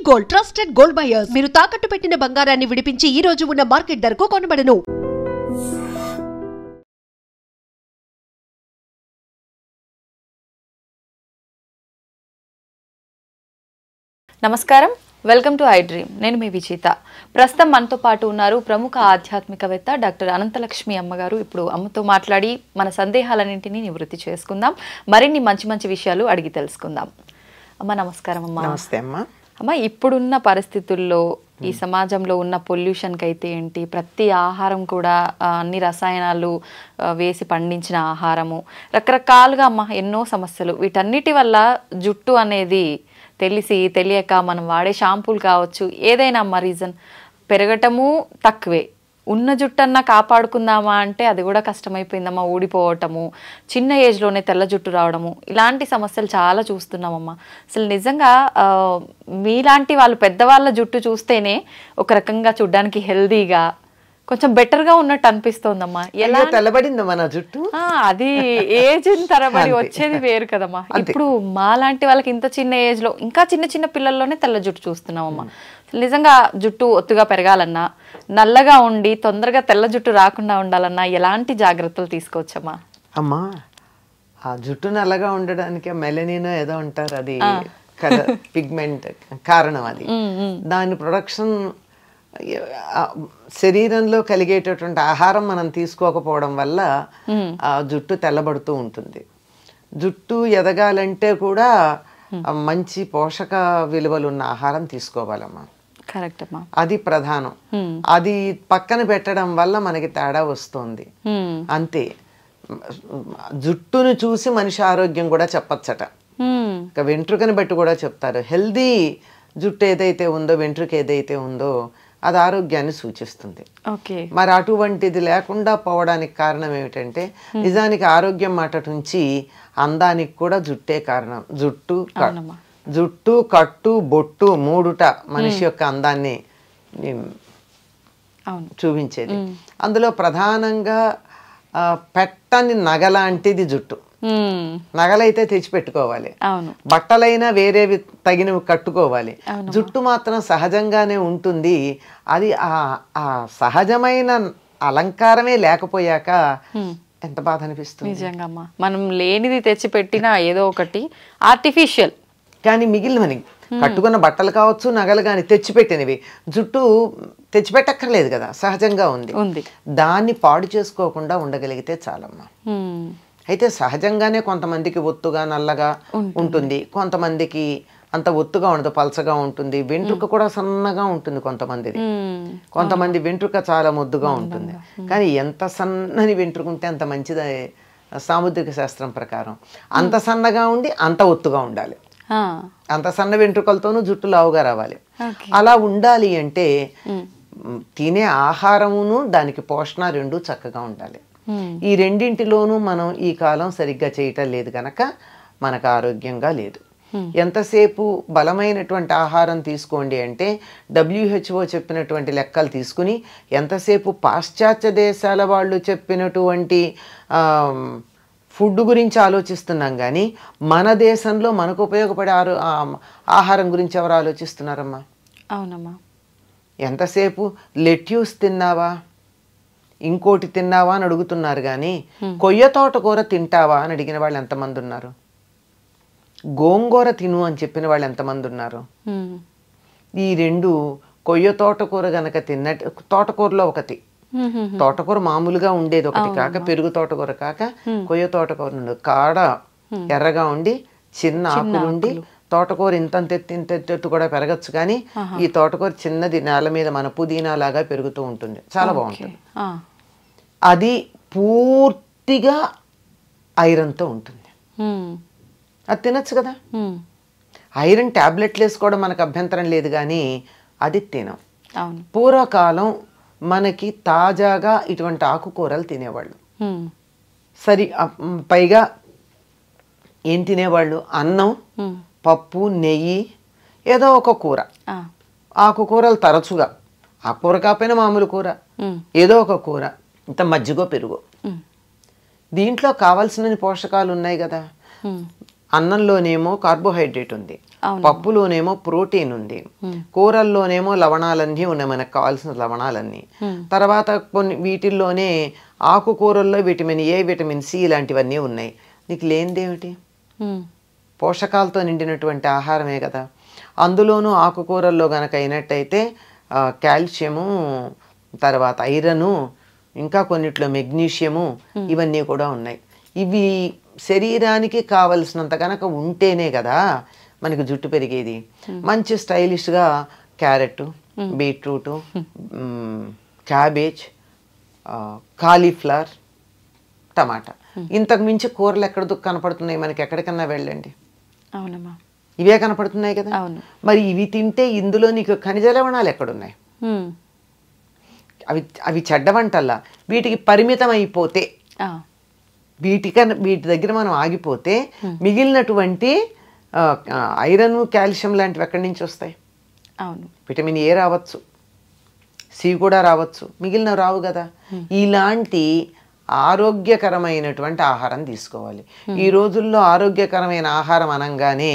Gold trusted gold buyers. మీరు తాకట్టు పెట్టిన బంగారాన్ని విడిపించి ఈ రోజు ఉన్న మార్కెట్ ధరకు కొనబడను. నమస్కారం, వెల్కమ్ టు ఐ డ్రీమ్. నేను మీ విజేత. ప్రస్తుతం మనతో పాటు ఉన్నారు ప్రముఖ ఆధ్యాత్మికవేత్త డాక్టర్ అనంతలక్ష్మి అమ్మగారు. ఇప్పుడు అమ్మతో మాట్లాడి మన సందేహాలన్నింటినీ నివృత్తి చేసుకుందాం, మరిన్ని మంచి మంచి విషయాలు అడిగి తెలుసుకుందాం. అమ్మ నమస్కారం. అమ్మ నమస్తే అమ్మ. అమ్మ, ఇప్పుడున్న పరిస్థితుల్లో ఈ సమాజంలో ఉన్న పొల్యూషన్కి అయితే ఏంటి, ప్రతి ఆహారం కూడా అన్ని రసాయనాలు వేసి పండించిన ఆహారము, రకరకాలుగా అమ్మ ఎన్నో సమస్యలు. వీటన్నిటి వల్ల జుట్టు అనేది తెలియక మనం వాడే షాంపూలు కావచ్చు, ఏదైనా అమ్మ రీజన్ పెరగటము తక్కువే. ఉన్న జుట్టన్నా కాపాడుకుందామా అంటే అది కూడా కష్టమైపోయిందమ్మా. ఊడిపోవటము, చిన్న ఏజ్లోనే తెల్ల జుట్టు రావడము, ఇలాంటి సమస్యలు చాలా చూస్తున్నామమ్మా. అసలు నిజంగా మీలాంటి వాళ్ళు పెద్దవాళ్ళ జుట్టు చూస్తేనే ఒక రకంగా చూడ్డానికి హెల్దీగా కొంచెం బెటర్గా ఉన్నట్టు అనిపిస్తోందమ్మా. ఎలా తెల్లబడిందమ్మా నా జుట్టు? అది ఏజ్ తరబడి వచ్చేది వేరు కదమ్మా. ఇప్పుడు మాలాంటి వాళ్ళకి ఇంత చిన్న ఏజ్ లో, ఇంకా చిన్న చిన్న పిల్లల్లోనే తెల్ల జుట్టు చూస్తున్నామమ్మా. నిజంగా జుట్టు ఒత్తుగా పెరగాలన్నా, నల్లగా ఉండి తొందరగా తెల్ల జుట్టు రాకుండా ఉండాలన్నా ఎలాంటి జాగ్రత్తలు తీసుకోవచ్చమ్మా? అమ్మా, ఆ జుట్టు నల్లగా ఉండడానికి మెలనిన్ ఏదో అంటారు, అది పిగ్మెంట్ కారణం. అది దాని ప్రొడక్షన్ శరీరంలో కలిగేటటువంటి ఆహారం మనం తీసుకోకపోవడం వల్ల ఆ జుట్టు తెల్లబడుతూ ఉంటుంది. జుట్టు ఎదగాలంటే కూడా మంచి పోషక విలువలు ఉన్న ఆహారం తీసుకోవాలమ్మా. కరెక్ట్ అమ్మా, అది ప్రధానం. అది పక్కన పెట్టడం వల్ల మనకి తేడా వస్తుంది అంతే. జుట్టును చూసి మనిషి ఆరోగ్యం కూడా చెప్పచ్చట. ఇక వెంట్రుకని బట్టి కూడా చెప్తారు. హెల్దీ జుట్టు ఏదైతే ఉందో, వెంట్రుక ఏదైతే ఉందో అది ఆరోగ్యాన్ని సూచిస్తుంది. మరి అటువంటిది లేకుండా పోవడానికి కారణం ఏమిటంటే, నిజానికి ఆరోగ్యం మాట నుంచి అందానికి కూడా జుట్టే కారణం. జుట్టు కట్టు బొట్టు మూడుట మనిషి యొక్క అందాన్ని చూపించేది. అందులో ప్రధానంగా పెట్టని నగలాంటిది జుట్టు. నగలైతే తెచ్చిపెట్టుకోవాలి, బట్టలైనా వేరేవి తగినవి కట్టుకోవాలి. జుట్టు మాత్రం సహజంగానే ఉంటుంది. అది ఆ సహజమైన అలంకారమే లేకపోయాక ఎంత బాధ అనిపిస్తుంది. నిజంగా మనం లేనిది తెచ్చిపెట్టినా ఏదో ఒకటి ఆర్టిఫిషియల్. కానీ మిగిలినవి కట్టుకున్న బట్టలు కావచ్చు, నగలు కానీ తెచ్చిపెట్టినవి జుట్టు తెచ్చిపెట్టక్కర్లేదు కదా, సహజంగా ఉంది. దాన్ని పాడు చేసుకోకుండా ఉండగలిగితే చాలమ్మా. అయితే సహజంగానే కొంతమందికి ఒత్తుగా నల్లగా ఉంటుంది, కొంతమందికి అంత ఒత్తుగా ఉండదు, పలచగా ఉంటుంది. వెంట్రుక కూడా సన్నగా ఉంటుంది కొంతమంది వెంట్రుక చాలా ముద్దుగా ఉంటుంది. కానీ ఎంత సన్నని వెంట్రుక ఉంటే అంత మంచిది సాముద్రిక శాస్త్రం ప్రకారం. అంత సన్నగా ఉండి అంత ఒత్తుగా ఉండాలి. అంత సన్న వెంట్రుకలతోనూ జుట్టు లావుగా రావాలి. అలా ఉండాలి అంటే తినే ఆహారమును దానికి పోషణ రెండు చక్కగా ఉండాలి. ఈ రెండింటిలోనూ మనం ఈ కాలం సరిగ్గా చేయటం లేదు కనుక మనకు ఆరోగ్యంగా లేదు. ఎంతసేపు బలమైనటువంటి ఆహారం తీసుకోండి అంటే WHO చెప్పినటువంటి లెక్కలు తీసుకుని, ఎంతసేపు పాశ్చాత్య దేశాల వాళ్ళు చెప్పినటువంటి ఫుడ్ గురించి ఆలోచిస్తున్నాం కానీ మన దేశంలో మనకు ఉపయోగపడే ఆహారం గురించి ఎవరు ఆలోచిస్తున్నారమ్మా? అవునమ్మా. ఎంతసేపు లెట్యూస్ తిన్నావా, ఇంకోటి తిన్నావా అని అడుగుతున్నారు కానీ కొయ్య తోటకూర తింటావా అని అడిగిన వాళ్ళు ఎంతమంది ఉన్నారు? గోంగూర తిను అని చెప్పిన వాళ్ళు ఎంతమంది ఉన్నారు? ఈ రెండు కొయ్య తోటకూర గనక తిన్నట్టు, తోటకూరలో ఒకటి, తోటకూర మామూలుగా ఉండేది ఒకటి కాక, పెరుగు తోటకూర కాక కొయ్య తోటకూర ఉండదు. కాడ ఎర్రగా ఉండి చిన్న ఆకులుండి, తోటకూర ఇంతెత్తు కూడా పెరగచ్చు కానీ ఈ తోటకూర చిన్నది నేల మీద మన పుదీనా లాగా పెరుగుతూ ఉంటుంది, చాలా బాగుంటుంది. అది పూర్తిగా ఐరన్తో ఉంటుంది. అది తినచ్చు కదా. ఐరన్ ట్యాబ్లెట్లు వేసుకోవడం మనకు అభ్యంతరం లేదు కానీ అది తినం. పూర్వకాలం మనకి తాజాగా ఇటువంటి ఆకుకూరలు తినేవాళ్ళు. సరి పైగా ఏం తినేవాళ్ళు? అన్నం, పప్పు, నెయ్యి, ఏదో ఒక కూర. ఆకుకూరలు తరచుగా, ఆ కూర కాకపోయినా మామూలు కూర, ఏదో ఒక కూర, ఇంత మజ్జిగో పెరుగు. దీంట్లో కావాల్సిన పోషకాలు ఉన్నాయి కదా. అన్నంలోనేమో కార్బోహైడ్రేట్ ఉంది, పప్పులోనేమో ప్రోటీన్ ఉంది, కూరల్లోనేమో లవణాలన్నీ ఉన్నాయి, మనకు కావాల్సిన లవణాలన్నీ. తర్వాత కొన్ని వీటిల్లోనే ఆకుకూరల్లో విటమిన్ ఏ, విటమిన్ సి ఇలాంటివన్నీ ఉన్నాయి. నీకు లేనిదేమిటి? పోషకాలతో నిండినటువంటి ఆహారమే కదా. అందులోనూ ఆకుకూరల్లో గనక అయినట్టయితే కాల్షియము, తర్వాత ఐరను, ఇంకా కొన్నిట్లో మెగ్నీషియము, ఇవన్నీ కూడా ఉన్నాయి. ఇవి శరీరానికి కావలసినంత కనుక ఉంటేనే కదా మనకి జుట్టు పెరిగేది. మంచి స్టైలిష్గా క్యారెట్, బీట్రూటు, క్యాబేజ్, కాలీఫ్లవర్, టమాటా, ఇంతకు మించి కూరలు ఎక్కడ కనపడుతున్నాయి మనకి? ఎక్కడికన్నా వెళ్ళండి, అవునమ్మా, ఇవే కనపడుతున్నాయి కదా. మరి ఇవి తింటే ఇందులో నీకు ఖనిజ లవణాలు ఎక్కడున్నాయి? అవి అవి చెడ్డవంటల్లా. వీటికి పరిమితం అయిపోతే, వీటి దగ్గర మనం ఆగిపోతే మిగిలినటువంటి ఐరన్, కాల్షియం లాంటివి ఎక్కడి నుంచి వస్తాయి? అవును, విటమిన్ ఏ రావచ్చు, సి కూడా రావచ్చు, మిగిలిన రావు కదా. ఇలాంటి ఆరోగ్యకరమైనటువంటి ఆహారం తీసుకోవాలి. ఈ రోజుల్లో ఆరోగ్యకరమైన ఆహారం అనగానే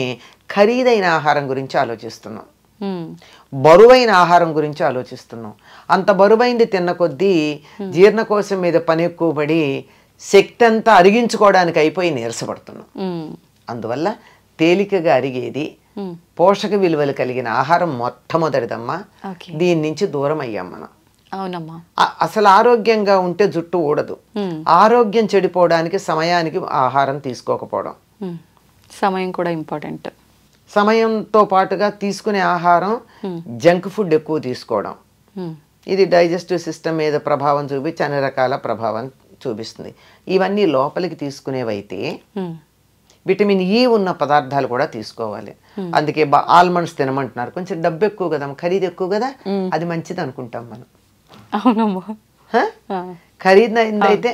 ఖరీదైన ఆహారం గురించి ఆలోచిస్తున్నాం, బరువైన ఆహారం గురించి ఆలోచిస్తున్నాం. అంత బరువైంది తిన్న కొద్దీ జీర్ణకోశం మీద పని ఎక్కువ పడి శక్తి అంతా అరిగించుకోవడానికి అయిపోయి నీరసపడుతున్నాం. అందువల్ల తేలికగా అరిగేది, పోషక విలువలు కలిగిన ఆహారం మొట్టమొదటిదమ్మా. దీని నుంచి దూరం అయ్యాం మనం. అవునమ్మా. అసలు ఆరోగ్యంగా ఉంటే జుట్టు ఊడదు. ఆరోగ్యం చెడిపోవడానికి సమయానికి ఆహారం తీసుకోకపోవడం, సమయం కూడా ఇంపార్టెంట్. సమయంతో పాటుగా తీసుకునే ఆహారం జంక్ ఫుడ్ ఎక్కువ తీసుకోవడం, ఇది డైజెస్టివ్ సిస్టమ్ మీద ప్రభావం చూపించి అన్ని రకాల ప్రభావం చూపిస్తుంది. ఇవన్నీ లోపలికి తీసుకునేవైతే విటమిన్ ఈ ఉన్న పదార్థాలు కూడా తీసుకోవాలి. అందుకే ఆల్మండ్స్ తినమంటున్నారు. కొంచెం డబ్బు ఎక్కువ కదా, ఖరీదు ఎక్కువ కదా, అది మంచిది అనుకుంటాం మనం. అవునమ్మా, ఖరీదైతే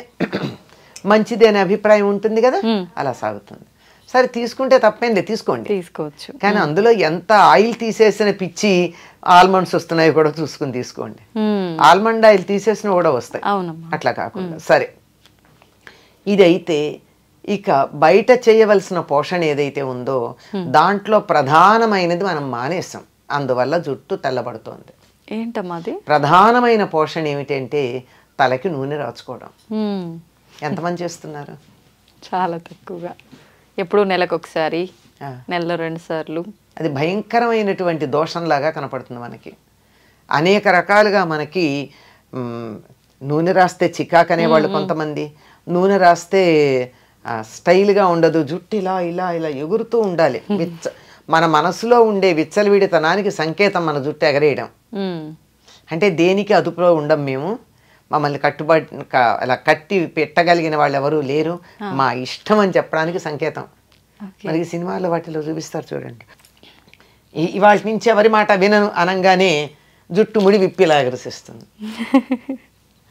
మంచిది అనే అభిప్రాయం ఉంటుంది కదా, అలా సాగుతుంది. సరే, తీసుకుంటే తప్పేంలే, తీసుకోవచ్చు. కానీ అందులో ఎంత ఆయిల్ తీసేసిన పిచ్చి ఆల్మండ్స్ వస్తున్నాయి కూడా చూసుకుని తీసుకోండి. ఆల్మండ్ ఆయిల్ తీసేసిన కూడా వస్తాయి, అట్లా కాకుండా. సరే, ఇదైతే ఇక బయట చేయవలసిన పోషణ ఏదైతే ఉందో దాంట్లో ప్రధానమైనది మనం మానేసాం. అందువల్ల జుట్టు తెల్లబడుతోంది. ఏంటమ్మాది? ప్రధానమైన పోషణ ఏమిటంటే తలకి నూనె రాచుకోవడం. ఎంతమంది చేస్తున్నారు? చాలా తక్కువగా. ఎప్పుడు నెలకు ఒకసారి, నెలలో 2 సార్లు. అది భయంకరమైనటువంటి దోషంలాగా కనపడుతుంది మనకి. అనేక రకాలుగా మనకి నూనె రాస్తే చికాకు అనేవాళ్ళు కొంతమంది, నూనె రాస్తే స్టైల్గా ఉండదు, జుట్టు ఇలా ఇలా ఇలా ఎగురుతూ ఉండాలి. మన మనసులో ఉండే విచ్చలవిడితనానికి సంకేతం మన జుట్టు ఎగరేయడం. అంటే దేనికి అదుపులో ఉండం మేము, మమ్మల్ని అలా కట్టి పెట్టగలిగిన వాళ్ళు ఎవరూ లేరు, మా ఇష్టం అని చెప్పడానికి సంకేతం. మరి సినిమాల్లో వాటిలో చూపిస్తారు చూడండి, ఇవాళ నుంచి ఎవరి మాట వినను అనగానే జుట్టు ముడి విప్పిలా ఎగరసిస్తుంది.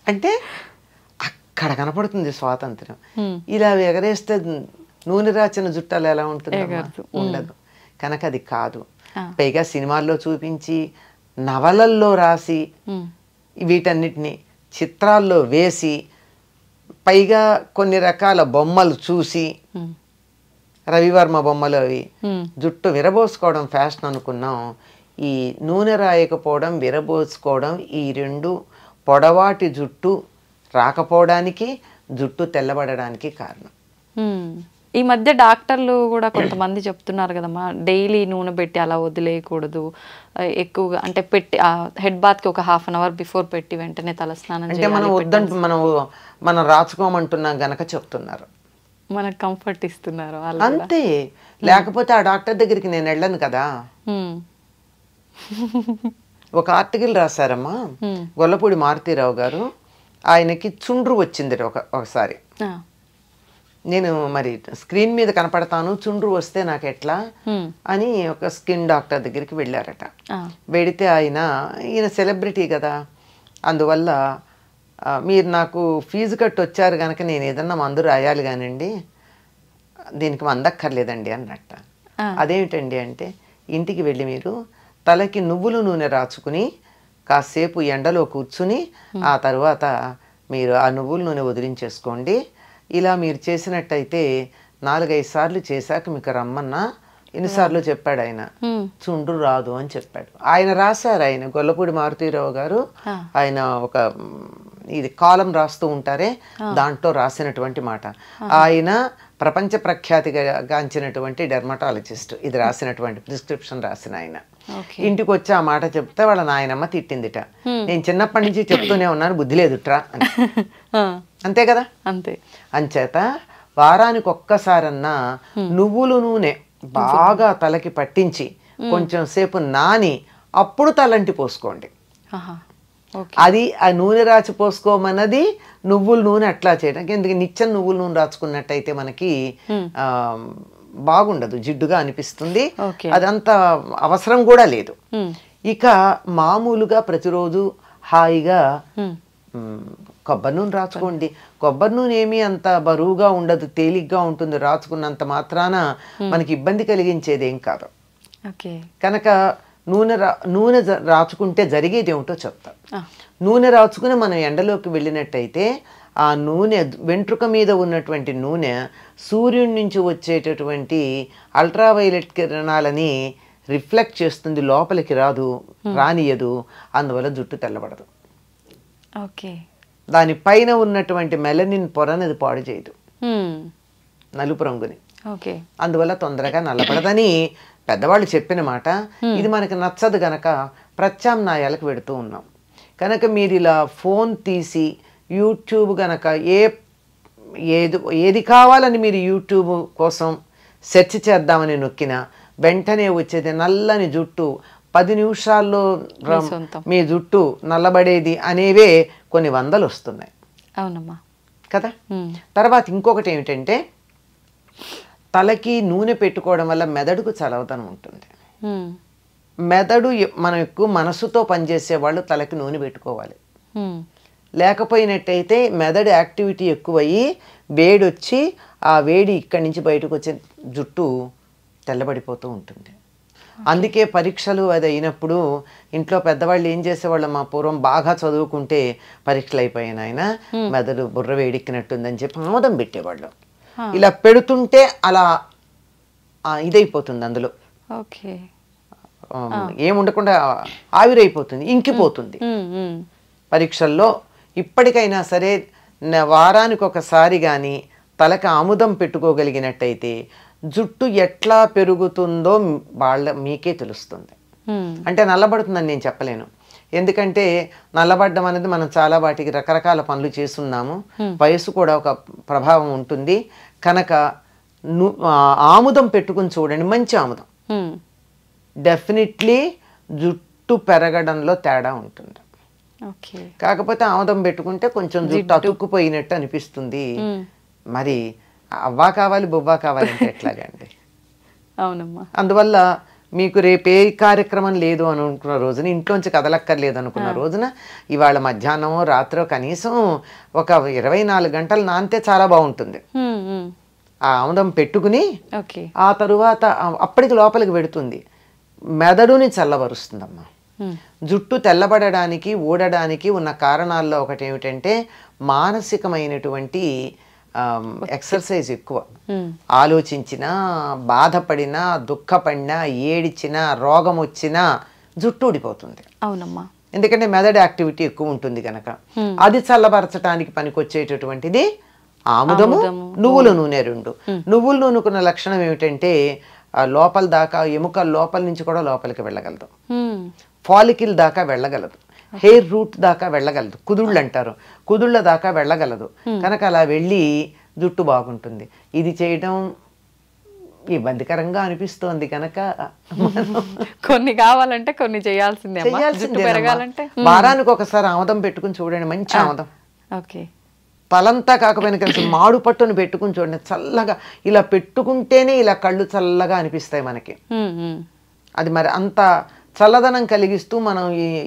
అంటే అక్కడ కనపడుతుంది స్వాతంత్రం. ఇలా ఎగరేస్తే నూనె రాచిన జుట్టాలు ఎలా ఉంటుంది? ఉండదు. కనుక అది కాదు. పైగా సినిమాల్లో చూపించి, నవలల్లో రాసి, వీటన్నిటిని చిత్రాల్లో వేసి, పైగా కొన్ని రకాల బొమ్మలు చూసి, రవివర్మ బొమ్మలు అవి, జుట్టు విరబోసుకోవడం ఫ్యాషన్ అనుకున్నాం. ఈ నూనె రాయకపోవడం, విరబోసుకోవడం, ఈ రెండు పొడవాటి జుట్టు రాకపోవడానికి, జుట్టు తెల్లబడడానికి కారణం. ఈ మధ్య డాక్టర్లు కూడా కొంతమంది చెప్తున్నారు కదమ్మా, డైలీ నూనె పెట్టి అలా వదిలేయకూడదు, ఎక్కువగా అంటే పెట్టి హెడ్ బాత్కి ఒక 1/2 అవర్ బిఫోర్ పెట్టి వెంటనే తలస్నానం అంటే మనం వద్దంటూ మనం రాచుకోమంటున్నాం గనక చెప్తున్నారు, మనకు కంఫర్ట్ ఇస్తున్నారు అంతే. లేకపోతే ఆ డాక్టర్ దగ్గరికి నేను వెళ్ళను కదా. ఒక ఆర్టికల్ రాశారమ్మా గొల్లపూడి మారుతీరావు గారు, ఆయనకి చుండ్రు వచ్చింది ఒకసారి. నేను మరి స్క్రీన్ మీద కనపడతాను, చుండ్రు వస్తే నాకు ఎట్లా అని ఒక స్కిన్ డాక్టర్ దగ్గరికి వెళ్ళారట. వెడితే ఈయన సెలబ్రిటీ కదా, అందువల్ల మీరు నాకు ఫీజు కట్టి వచ్చారు కనుక నేను ఏదన్నా మందు రాయాలి కానండి, దీనికి మందక్కర్లేదండి అన్నట్ట. అదేమిటండి అంటే, ఇంటికి వెళ్ళి మీరు తలకి నువ్వుల నూనె రాచుకుని కాసేపు ఎండలో కూర్చుని ఆ తర్వాత మీరు ఆ నువ్వుల నూనె వదిలించేసుకోండి. ఇలా మీరు చేసినట్టయితే 4-5 సార్లు చేశాక మీకు రమ్మన్నా ఎన్నిసార్లు చెప్పాడు ఆయన, చుండ్రు రాదు అని చెప్పాడు. ఆయన రాశారు, ఆయన గొల్లపూడి మారుతీరావు గారు, ఆయన ఒక ఇది కాలం రాస్తూ ఉంటారే, దాంట్లో రాసినటువంటి మాట. ఆయన ప్రపంచ ప్రఖ్యాతిగాంచినటువంటి డెర్మటాలజిస్ట్, ఇది రాసినటువంటి ప్రిస్క్రిప్షన్ రాసిన ఆయన. ఇంటికి వచ్చి ఆ మాట చెప్తే వాళ్ళ నాయనమ్మ తిట్టిందిట, నేను చిన్నప్పటి నుంచి చెప్తూనే ఉన్నాను, బుద్ధి లేదుట్రా అని. అంతే కదా, అంతే. అంచేత వారానికి ఒక్కసారన్నా నువ్వుల నూనె బాగా తలకి పట్టించి కొంచెం సేపు నాని అప్పుడు తలంటి పోసుకోండి. అది ఆ నూనె రాచి పోసుకోమన్నది నువ్వుల నూనె అట్లా చేయడానికి. ఎందుకు నిత్యం నువ్వుల నూనె రాచుకున్నట్టయితే మనకి బాగుండదు, జిడ్డుగా అనిపిస్తుంది, అదంత అవసరం కూడా లేదు. ఇక మామూలుగా ప్రతిరోజు హాయిగా కొబ్బరి నూనె రాచుకోండి. కొబ్బరి నూనె ఏమీ అంత బరువుగా ఉండదు, తేలిగ్గా ఉంటుంది. రాచుకున్నంత మాత్రాన మనకి ఇబ్బంది కలిగించేది ఏం కాదు. కనుక నూనె రాచుకుంటే జరిగేది ఏమిటో చెప్తా. నూనె రాచుకుని మనం ఎండలోకి వెళ్ళినట్టయితే ఆ నూనె వెంట్రుక మీద ఉన్నటువంటి నూనె సూర్యుడి నుంచి వచ్చేటటువంటి అల్ట్రావైలెట్ కిరణాలని రిఫ్లెక్ట్ చేస్తుంది, లోపలికి రానియదు. అందువల్ల జుట్టు తెల్లబడదు. దానిపైన ఉన్నటువంటి మెలనిన్ పొరనది పాడు చేయదు, నలుపు రంగుని. అందువల్ల తొందరగా నల్లబడదని పెద్దవాళ్ళు చెప్పిన మాట. ఇది మనకి నచ్చదు గనక ప్రత్యామ్నాయాలకు పెడుతూ ఉన్నాం. కనుక మీరు ఇలా ఫోన్ తీసి యూట్యూబ్ గనక ఏది కావాలని మీరు యూట్యూబ్ కోసం సెర్చ్ చేద్దామని నొక్కినా వెంటనే వచ్చేది నల్లని జుట్టు, 10 నిమిషాల్లో మీ జుట్టు నల్లబడేది అనేవే కొన్ని వందలు వస్తున్నాయి. అవునమ్మా కదా. తర్వాత ఇంకొకటి ఏమిటంటే, తలకి నూనె పెట్టుకోవడం వల్ల మెదడుకు చలవతనం ఉంటుంది. మెదడు మనం ఎక్కువ మనసుతో పనిచేసే వాళ్ళు తలకి నూనె పెట్టుకోవాలి. లేకపోయినట్టయితే మెదడు యాక్టివిటీ ఎక్కువయ్యి వేడి వచ్చి ఆ వేడి ఇక్కడి నుంచి బయటకు వచ్చే జుట్టు తెల్లబడిపోతూ ఉంటుంది. అందుకే పరీక్షలు అది అయినప్పుడు ఇంట్లో పెద్దవాళ్ళు ఏం చేసేవాళ్ళు, మా పూర్వం బాగా చదువుకుంటే పరీక్షలు అయిపోయాను ఆయన మెదడు బుర్ర వేడెక్కినట్టుందని చెప్పి ఆమోదం పెట్టేవాళ్ళు. ఇలా పెడుతుంటే అలా ఇదైపోతుంది, అందులో ఏముండకుండా ఆవిరైపోతుంది, ఇంకిపోతుంది. పరీక్షల్లో ఇప్పటికైనా సరే వారానికి ఒకసారి కానీ తలకి ఆముదం పెట్టుకోగలిగినట్టయితే జుట్టు ఎట్లా పెరుగుతుందో మీకే తెలుస్తుంది. అంటే నల్లబడుతుందని నేను చెప్పలేను, ఎందుకంటే నల్లబడ్డం అనేది మనం చాలా వాటికి రకరకాల పనులు చేస్తున్నాము, వయసు కూడా ఒక ప్రభావం ఉంటుంది. కనుక ఆముదం పెట్టుకుని చూడండి, మంచి ఆముదం, డెఫినెట్లీ జుట్టు పెరగడంలో తేడా ఉంటుంది. కాకపోతే ఆముదం పెట్టుకుంటే కొంచెం జుట్టు అతుక్కుపోయినట్టు అనిపిస్తుంది. మరి అవ్వా కావాలి బొవ్వా కావాలంటే ఎట్లాగండి. అవునమ్మా. అందువల్ల మీకు రేపే కార్యక్రమం లేదు అని అనుకున్న రోజున, ఇంట్లోంచి కదలక్కర్లేదు అనుకున్న రోజున ఇవాళ మధ్యాహ్నమో రాత్రో కనీసం ఒక 24 గంటలు నానితే చాలా బాగుంటుంది. ఆ ఆముదం పెట్టుకుని ఆ తరువాత అప్పటికి లోపలికి పెడుతుంది, మెదడుని చల్లబరుస్తుందమ్మా. జుట్టు తెల్లబడడానికి ఊడడానికి ఉన్న కారణాల్లో ఒకటి ఏమిటంటే మానసికమైనటువంటి ఎక్సర్సైజ్ ఎక్కువ. ఆలోచించినా, బాధపడినా, దుఃఖపడినా, ఏడిచినా, రోగం వచ్చినా జుట్టు ఊడిపోతుంది. అవునమ్మా. ఎందుకంటే మెదడు యాక్టివిటీ ఎక్కువ ఉంటుంది కనుక. అది చల్లబరచడానికి పనికొచ్చేటటువంటిది ఆముదము, నువ్వుల నూనె. రెండు నువ్వుల నూనెకున్న లక్షణం ఏమిటంటే లోపల దాకా, ఎముకల లోపల నుంచి కూడా లోపలికి వెళ్ళగలదు, ఫాలికిల్ దాకా వెళ్ళగలదు, హెయిర్ రూట్ దాకా వెళ్ళగలదు, కుదుళ్ళు అంటారు, కుదుళ్ళ దాకా వెళ్ళగలదు. కనుక అలా వెళ్ళి జుట్టు బాగుంటుంది. ఇది చేయడం ఇబ్బందికరంగా అనిపిస్తోంది కనుక కొన్ని కావాలంటే కొన్ని చేయాల్సిందే. వారానికి ఒకసారి ఆముదం పెట్టుకుని చూడండి, మంచి ఆముదం. తలంతా కాకపోయినా కలిసి మాడు పట్టును పెట్టుకుని చూడండి, చల్లగా. ఇలా పెట్టుకుంటేనే ఇలా కళ్ళు చల్లగా అనిపిస్తాయి మనకి. అది మరి అంత చల్లదనం కలిగిస్తూ మనం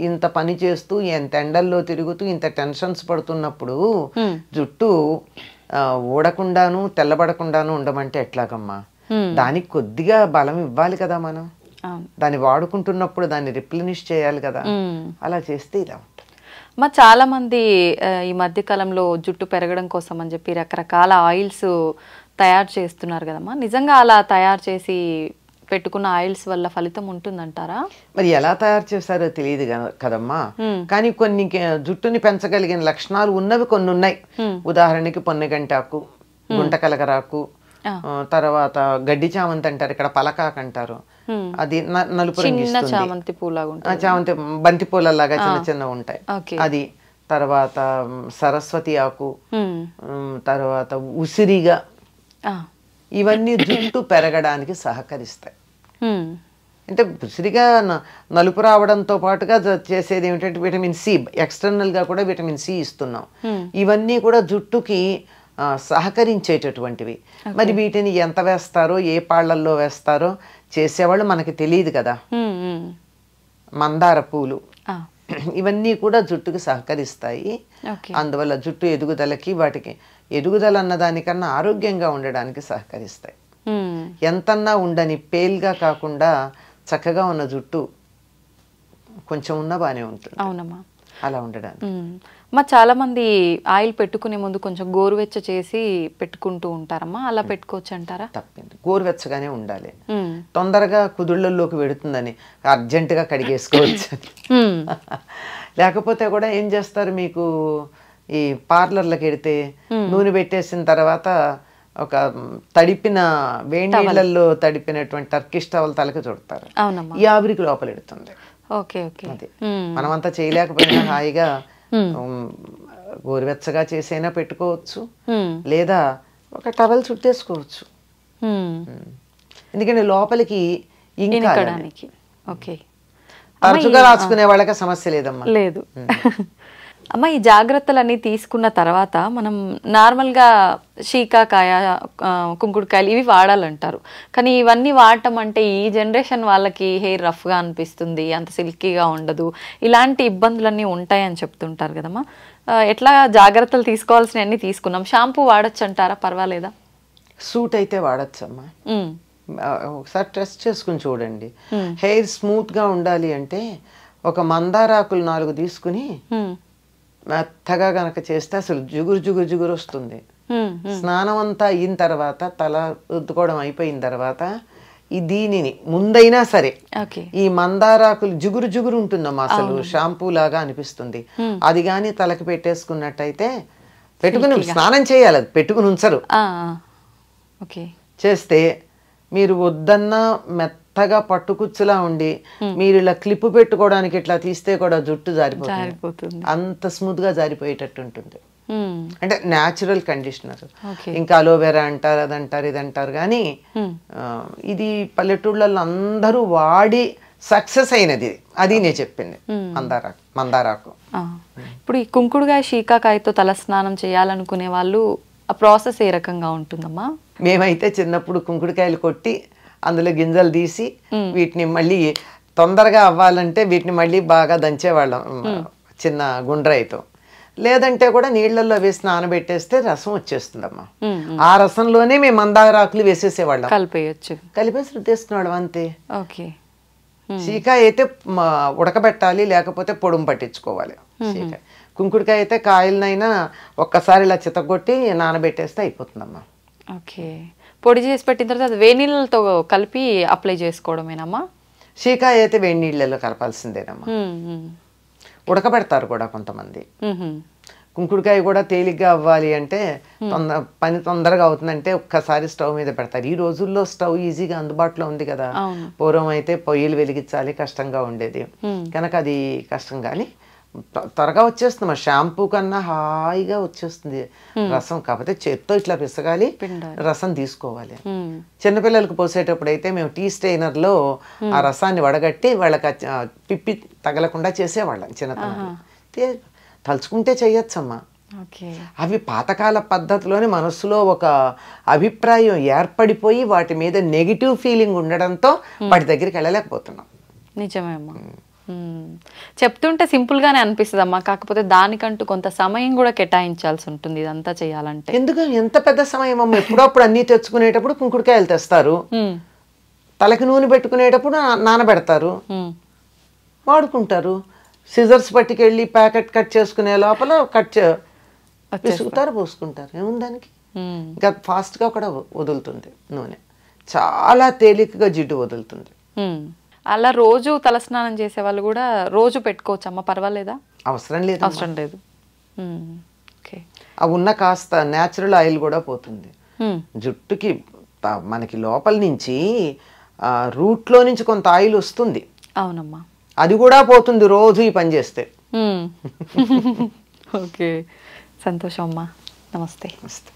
ఇంత పని చేస్తూ, ఎంత ఎండల్లో తిరుగుతూ, ఇంత టెన్షన్స్ పడుతున్నప్పుడు జుట్టు ఊడకుండాను తెల్లబడకుండాను ఉండమంటే ఎట్లాగమ్మా? దానికి కొద్దిగా బలం ఇవ్వాలి కదా మనం. దాన్ని వాడుకుంటున్నప్పుడు దాన్ని రిప్లెనిష్ చేయాలి కదా. అలా చేస్తే ఇలా ఉంటుంది. చాలా మంది ఈ మధ్య కాలంలో జుట్టు పెరగడం కోసం అని చెప్పి రకరకాల ఆయిల్స్ తయారు చేస్తున్నారు కదమ్మా. నిజంగా అలా తయారు చేసి పెట్టుకున్న ఆయిల్స్ వల్ల ఫలితం ఉంటుందంటారా? మరి ఎలా తయారు చేశారో తెలియదు కదమ్మా. కానీ కొన్ని జుట్టుని పెంచగలిగిన లక్షణాలు ఉన్నవి కొన్ని ఉన్నాయి. ఉదాహరణకి పొన్నగంటాకు, గుంటకలగరాకు, తర్వాత గడ్డి చామంతి అంటారు, ఇక్కడ పలకాకు అంటారు, అది నలుపు రంగు ఇస్తుంది. చామంతి పూలాగా, చామంతి బంతి పూలలాగా చిన్న చిన్న ఉంటాయి అది. తర్వాత సరస్వతి ఆకు, తర్వాత ఉసిరిగా, ఇవన్నీ జుట్టు పెరగడానికి సహకరిస్తాయి. అంటే ఉసిరిగా నలుపు రావడంతో పాటుగా చేసేది ఏమిటంటే విటమిన్ సి, ఎక్స్టర్నల్ గా కూడా విటమిన్ సి ఇస్తున్నాం. ఇవన్నీ కూడా జుట్టుకి సహకరించేటటువంటివి. మరి వీటిని ఎంత వేస్తారో, ఏ పాళ్లల్లో వేస్తారో చేసేవాళ్ళు మనకి తెలియదు కదా. మందార పూలు ఇవన్నీ కూడా జుట్టుకి సహకరిస్తాయి. అందువల్ల జుట్టు ఎదుగుదలకి, వాటికి ఎదుగుదల అన్నదానికన్నా ఆరోగ్యంగా ఉండడానికి సహకరిస్తాయి. ఎంతన్నా ఉండని పేల్గా కాకుండా చక్కగా ఉన్న జుట్టు కొంచెం ఉన్నా బాగానే ఉంటుంది. అవునమ్మా, అలా ఉండడానికి. చాలా మంది ఆయిల్ పెట్టుకునే ముందు కొంచెం గోరువెచ్చ చేసి పెట్టుకుంటూ ఉంటారమ్మా, అలా పెట్టుకోవచ్చు అంటారా? తప్పింది, గోరువెచ్చగానే ఉండాలి. తొందరగా కుదుళ్ళల్లోకి వెడుతుందని అర్జెంటుగా కడిగేసుకోవచ్చు. లేకపోతే కూడా ఏం చేస్తారు, మీకు ఈ పార్లర్లకు వెడితే నూనె పెట్టేసిన తర్వాత ఒక తడిపిన వేడి నీళ్ళల్లో తడిపినటువంటి టర్కిష్ టవల్ తలకి చుడతారు. ఈ ఆవిరికి లోపల ఎడుతుంది. మనమంతా చేయలేకపోయినా హాయిగా గోరువెచ్చగా చేసైనా పెట్టుకోవచ్చు, లేదా ఒక టవల్ చుట్టేసుకోవచ్చు. ఎందుకంటే లోపలికి ఇంకా తరచుగా రాసుకునే వాళ్ళకి సమస్య లేదమ్మా. లేదు అమ్మ. ఈ జాగ్రత్తలన్నీ తీసుకున్న తర్వాత మనం నార్మల్గా శీకాకాయ, కుంకుడుకాయలు ఇవి వాడాలంటారు. కానీ ఇవన్నీ వాడటం అంటే ఈ జనరేషన్ వాళ్ళకి హెయిర్ రఫ్గా అనిపిస్తుంది, అంత సిల్కీగా ఉండదు, ఇలాంటి ఇబ్బందులన్నీ ఉంటాయని చెప్తుంటారు కదమ్మా. ఎట్లా జాగ్రత్తలు తీసుకోవాల్సినవన్నీ తీసుకున్నాం. షాంపూ వాడచ్చు అంటారా? పర్వాలేదా? సూట్ అయితే వాడచ్చమ్మా. ఒకసారి టెస్ట్ చేసుకుని చూడండి. హెయిర్ స్మూత్గా ఉండాలి అంటే ఒక మందారాకులు 4 తీసుకుని మెత్తగా గనక చేస్తే అసలు జిగురు వస్తుంది. స్నానం అంతా అయిన తర్వాత, తల రుద్దుకోవడం అయిపోయిన తర్వాత దీనిని ముందైనా సరే ఈ మందారాకులు జిగురు ఉంటుందమ్మా, అసలు షాంపూ లాగా అనిపిస్తుంది. అది కానీ తలకి పెట్టేసుకున్నట్టయితే, పెట్టుకుని స్నానం చేయాలి, అది పెట్టుకుని ఉంచరు. చేస్తే మీరు వద్దన్నా మెత్తగా పట్టుకుచ్చులా ఉండి మీరు ఇలా క్లిప్ పెట్టుకోవడానికి ఇట్లా తీస్తే కూడా జుట్టు జారిపోతుంది. అంత స్మూత్ గా జారిపోయేటట్టు ఉంటుంది. అంటే న్యాచురల్ కండిషనర్. ఇంకా అలోవెరా అంటారు, అదంటారు, ఇదంటారు. కానీ ఇది పల్లెటూళ్ళల్లో అందరూ వాడి సక్సెస్ అయినది. అది నేను చెప్పింది మందారాకు. ఇప్పుడు ఈ కుంకుడుకాయ, శీకాకాయతో తల స్నానం చేయాలనుకునే వాళ్ళు ఆ ప్రాసెస్ ఏ రకంగా ఉంటుందమ్మా? మేమైతే చిన్నప్పుడు కుంకుడుకాయలు కొట్టి అందులో గింజలు తీసి వీటిని మళ్ళీ తొందరగా అవ్వాలంటే వీటిని మళ్ళీ బాగా దంచేవాళ్ళం చిన్న గుండ్రాయితో. లేదంటే కూడా నీళ్లలో వేసి నానబెట్టేస్తే రసం వచ్చేస్తుందమ్మా. ఆ రసంలోనే మేము మందారాకులు వేసేసేవాళ్ళం. కలిపేసి రుద్దేసుకునేవాళ్ళం అంతే. శీకాయ అయితే ఉడకబెట్టాలి, లేకపోతే పొడుము పట్టించుకోవాలి. శీకాయ. కుంకుడుకాయ అయితే కాయలనైనా ఒక్కసారి ఇలా చితగొట్టి నానబెట్టేస్తే అయిపోతుందమ్మా. పొడి చేసి పెట్టిన తర్వాత అది వేడి నీళ్ళతో కలిపి అప్లై చేసుకోవడమేనమ్మా? శీకాయ అయితే వేడి నీళ్ళలో కలపాల్సిందేనమ్మా. ఉడకబెడతారు కూడా కొంతమంది. కుంకుడుకాయ కూడా తేలిగ్గా అవ్వాలి అంటే, పని తొందరగా అవుతుందంటే ఒక్కసారి స్టవ్ మీద పెడతారు. ఈ రోజుల్లో స్టవ్ ఈజీగా అందుబాటులో ఉంది కదా. పూర్వం అయితే పొయ్యిలు వెలిగించాలి, కష్టంగా ఉండేది కనుక అది కష్టం. కానీ త్వరగా వచ్చేస్తుంది. షాంపూ కన్నా హాయిగా వచ్చేస్తుంది రసం. కాకపోతే చేత్తో ఇట్లా పిసగాలి, రసం తీసుకోవాలి. చిన్నపిల్లలకు పోసేటప్పుడు అయితే మేము టీ స్టెయినర్లో ఆ రసాన్ని వడగట్టి వాళ్ళకి పిప్పి తగలకుండా చేసేవాళ్ళం చిన్నతనం. తలుచుకుంటే చెయ్యొచ్చమ్మా. అవి పాతకాల పద్ధతిలోని మనస్సులో ఒక అభిప్రాయం ఏర్పడిపోయి వాటి మీద నెగిటివ్ ఫీలింగ్ ఉండడంతో వాటి దగ్గరికి వెళ్ళలేకపోతున్నాం. నిజమే అమ్మా. చెప్తుంటే సింపుల్ గానే అనిపిస్తుంది అమ్మా, కాకపోతే దానికంటూ కొంత సమయం కూడా కేటాయించాల్సి ఉంటుంది ఇదంతా చేయాలంటే. ఎందుకు ఎంత పెద్ద సమయం అమ్మ? ఎప్పుడప్పుడు అన్ని తెచ్చుకునేటప్పుడు కుంకుడుకాయలు తెస్తారు, తలకి నూనె పెట్టుకునేటప్పుడు నానబెడతారు, వాడుకుంటారు. సిజర్స్ పట్టుకెళ్ళి ప్యాకెట్ కట్ చేసుకునే లోపల విసుగుతారు, పోసుకుంటారు. ఏముంది దానికి? ఇంకా ఫాస్ట్గా కూడా వదులుతుంది నూనె. చాలా తేలికగా జిడ్డు వదులుతుంది. అలా రోజు తలస్నానం చేసే వాళ్ళు కూడా రోజు పెట్టుకోవచ్చు అమ్మ, పర్వాలేదా? అవసరం లేదు. అవసరం లేదు. ఓకే. ఆ ఉన్న కాస్త న్యాచురల్ ఆయిల్ కూడా పోతుంది జుట్టుకి. మనకి లోపల నుంచి రూట్లో నుంచి కొంత ఆయిల్ వస్తుంది. అవునమ్మా. అది కూడా పోతుంది రోజు ఈ పని చేస్తే. ఓకే, సంతోషం అమ్మా. నమస్తే. నమస్తే.